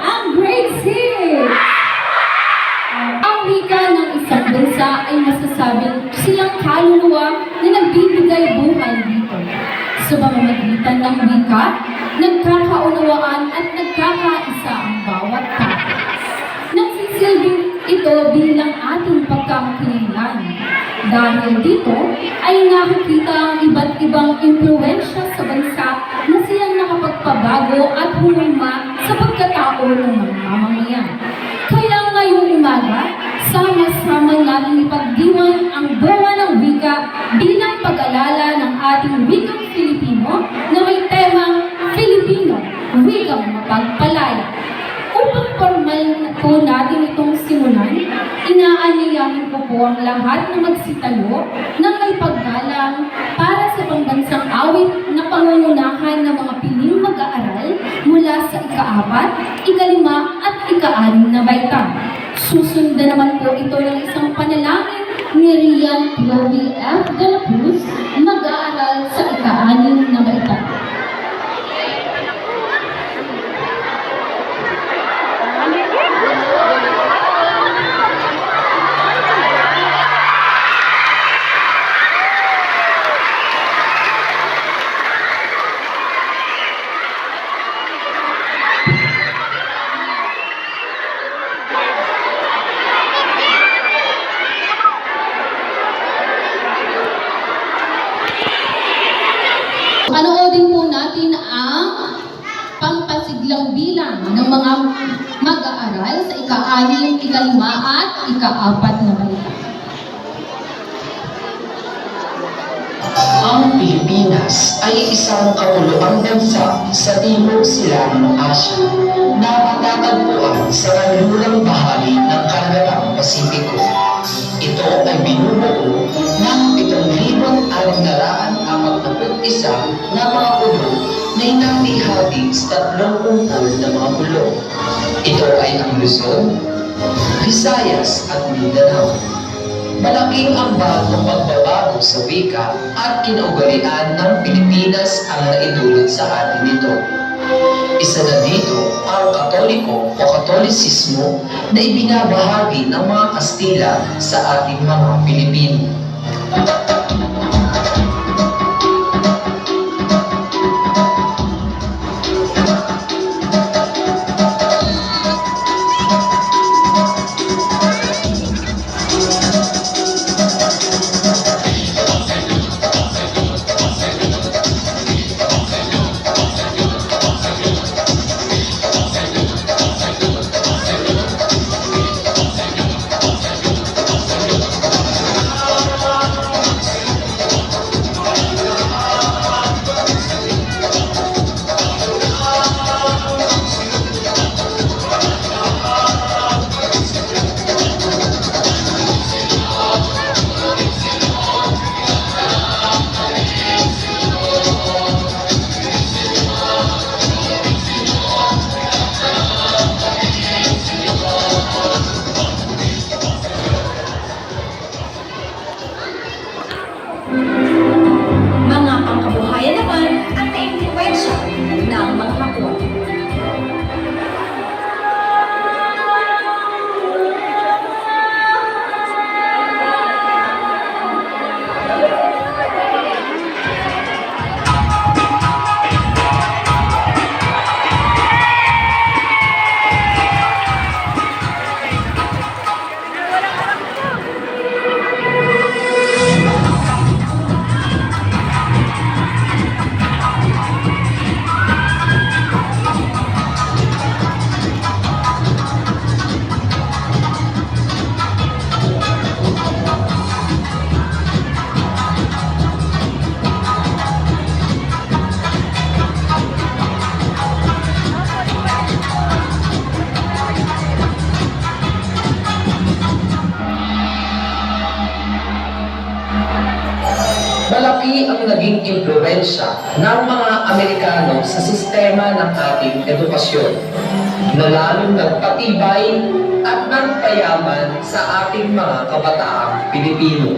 ang grade 6! Ang wika ng isang bansa ay masasabing silang kaluluwa na nagbibigay buhay dito. Sa pamamagitan ng wika, nagkakaunawaan at nagkakaisa ang bawat tao. Nagsisilbing ito bilang ating pagkakakilanlan. Dahil dito ay nakikita ang iba't ibang impluwensya sa bansa na siyang nakapagpabago at humuma sa pagkatao ng mga mamamayan. Kaya ngayong umaga, sama-sama natin ipagdiwang ang bunga ng wika bilang pag-alala ng ating wikang Filipino na may temang Filipino, wikang mapagpalaya. Upang formal po natin itong simulan, inaanyayahan ko po ang lahat na magsitayo ng may paggalang para sa pambansang awit na pangungunahan ng mga piling mag-aaral mula sa ika-4, ika-5 at ika-6 na baitang. Susundan naman po ito ng isang panalangin ni Rian Chloe F. de la Cruz, mag-aaral sa ika-6 na baitang. Panoodin po natin ang pampasiglang bilang ng mga mag-aaral sa ika-6, ika-5 at ika-4 na baita. Ang Pilipinas ay isang kapuluang bansa sa timog silangang Asya na matatagpuan sa kanlurang bahagi ng Karagatan Pasipiko. Ito ay binubuo ng 7,641 na mga pulo na inatihati sa 30 na mga pulo. Ito ay ang Luzon, Visayas at Mindanao. Malaking ambag ng pagbabago sa wika at kinaugalian ng Pilipinas ang naidulot sa atin nito. Isa na dito ang Katoliko o Katolisismo na ibinabahagi ng mga Kastila sa ating mga Pilipino. Mga pangkabuhayan naman ang naimpluwensya ng mga Hapon. Malaki ang naging impluwensya ng mga Amerikano sa sistema ng ating edukasyon na lalong nagpatibay at nagpayaman sa ating mga kabataang Pilipino.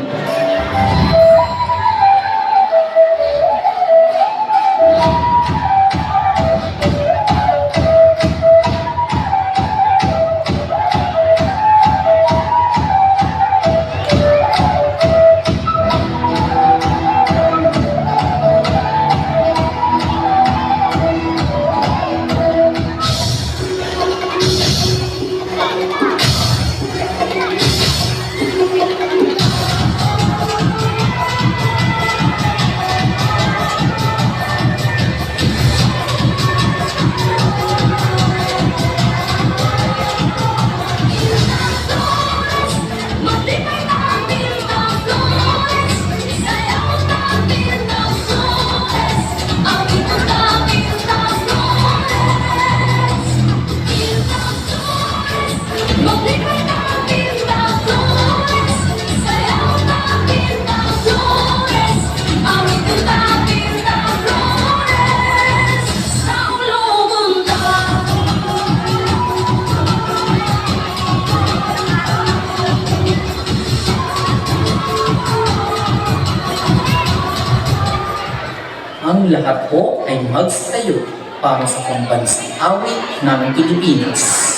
tayong lahat po ay magsayo para sa pambansang awit ng Pilipinas.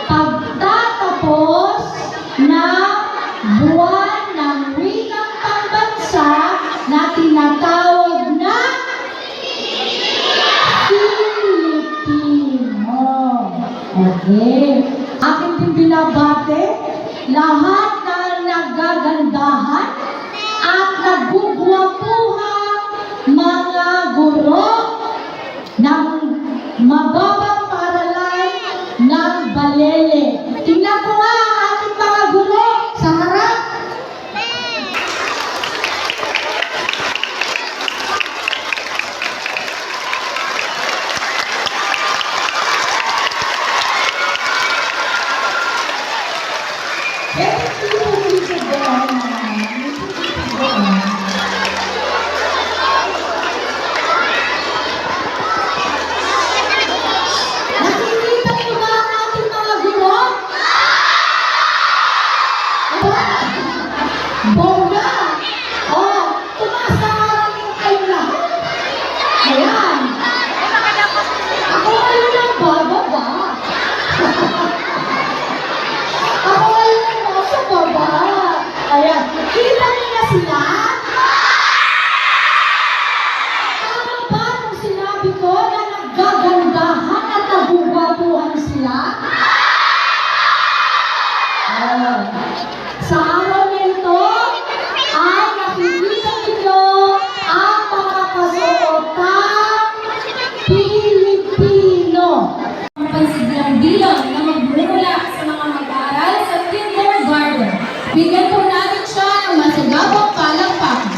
Pagtatapos ng buwan ng wikang pambansa na tinatawag na Filipino. Okay. Akin din binabate lahat na nagagandahan at nagugwapuhang mga guro ng mababang paralan ng Balele. Tingnan ko nga ang ating mga guro sa harap. Nakikita niyo ba ang ating mga guro? Bongga! Oh, tumaas na nga lang kayo lahat. Ayan. Ako ngayon ang bababa. Ako ngayon ang nasa baba. Ayan. Kita niyo na sila? Tama ba nung sinabi ko na naggagandahan at nagugwapuhan sila? Sa araw nito ay nakikita ninyo ang mga kasuotang Pilipino. Ang pansiglang bilang na magmumula sa mga mag-aaral sa kindergarten. Bigyan po natin siya ng masagabang palakpakan.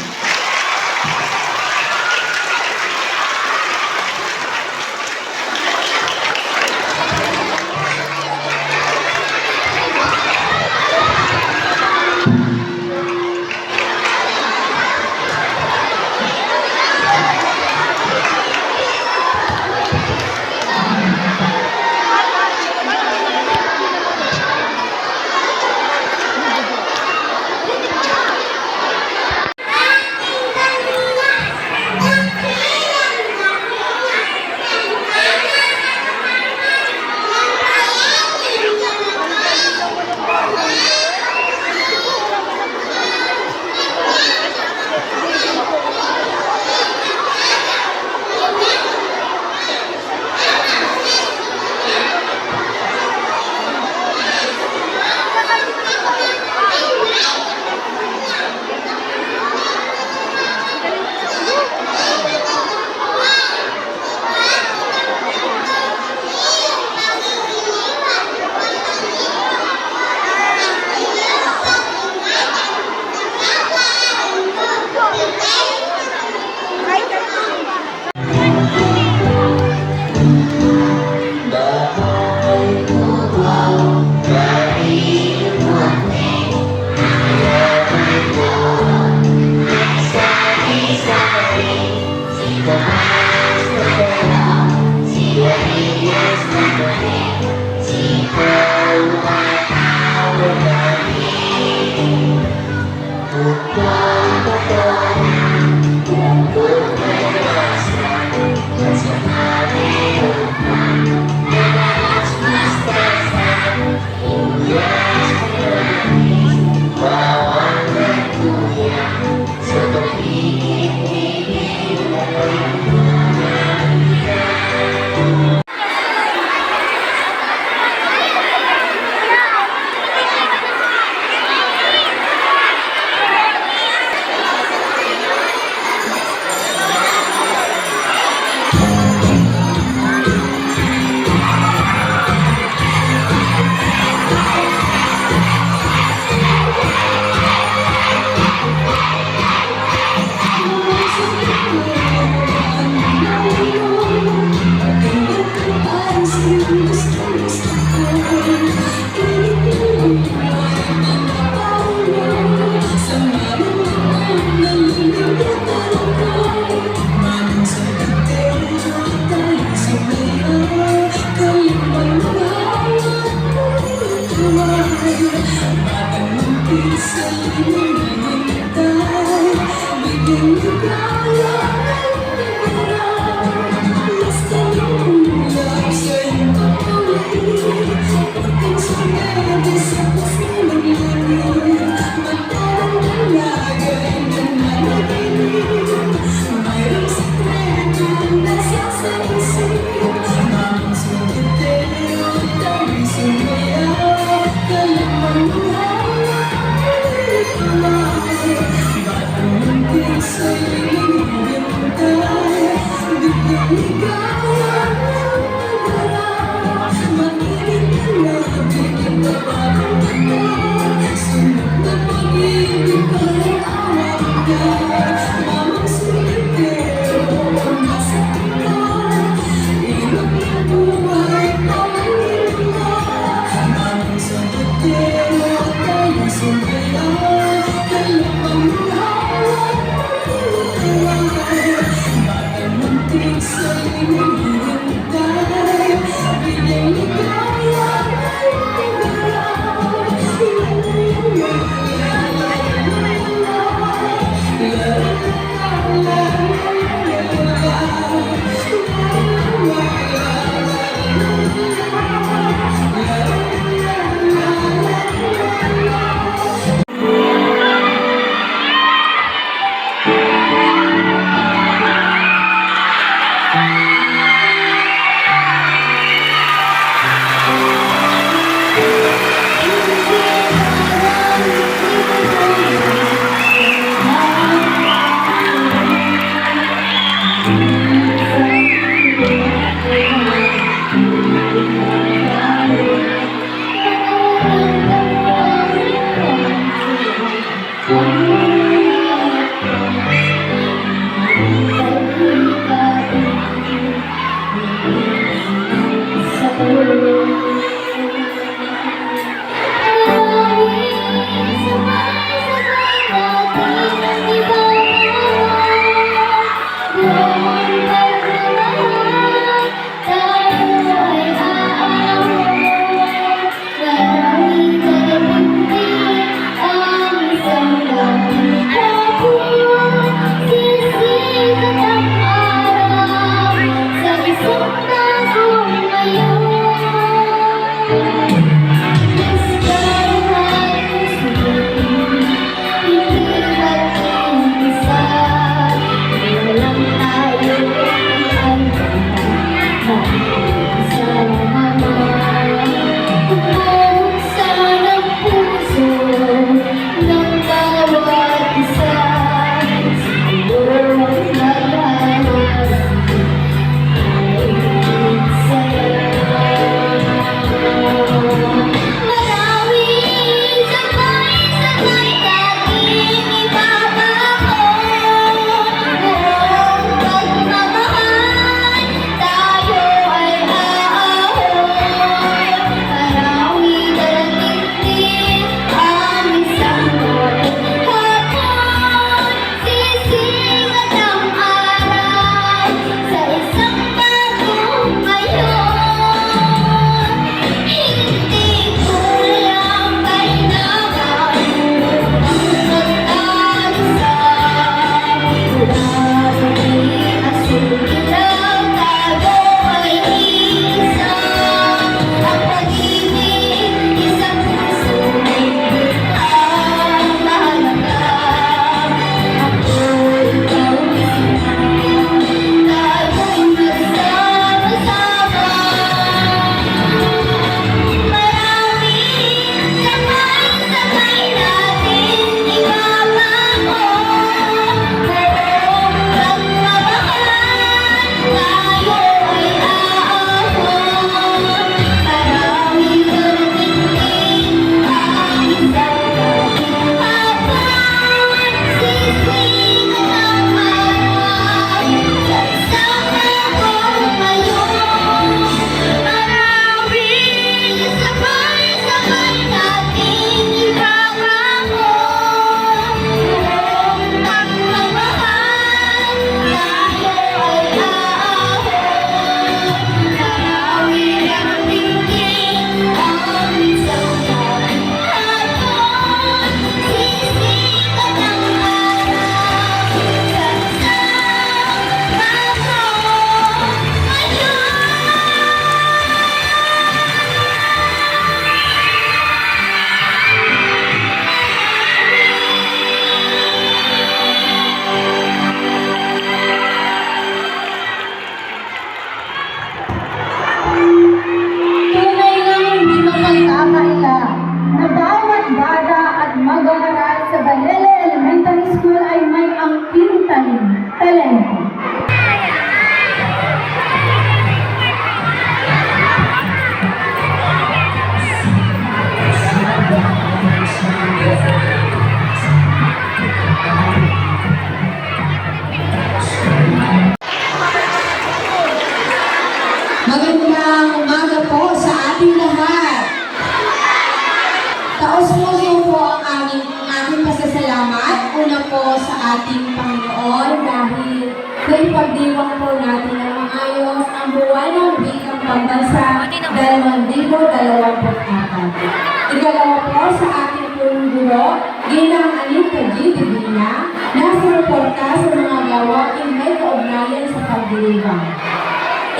Ikalawa po sa ating punong guro, Ginang Anita G. Divina, na sumuporta sa mga gawain may kaugnayan sa pagdiriwang.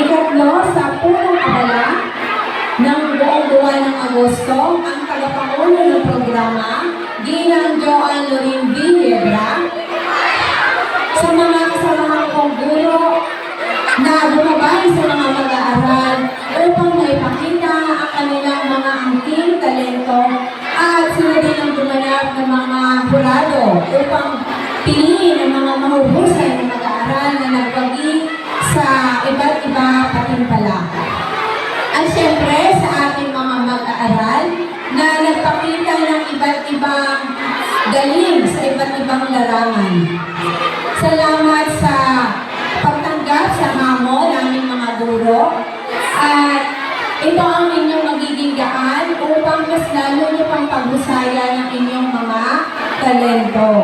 Ikatlo, sa punong abala ng buong buwan ng Agosto, ang tagapangulo ng programa, Ginang Joanne Lorin V. Hebra, sa mga kasamahan kong guro na bumabay sa mga mag-aaral upang maipakita ang kanilang mga angking talento at sila din ang gumanap ng mga hurado upang piliin ang mga mahuhusay na mag-aaral na nagpagi sa iba't iba patimpala. At siyempre sa ating mga mag-aaral na nagpakita ng iba't ibang galing sa iba't ibang larangan. Salamat sa pagtanggap sa hamon naming mga guro at ito ang inyong magiging daan upang mas lalo niyo pang paghusayan ng inyong mga talento.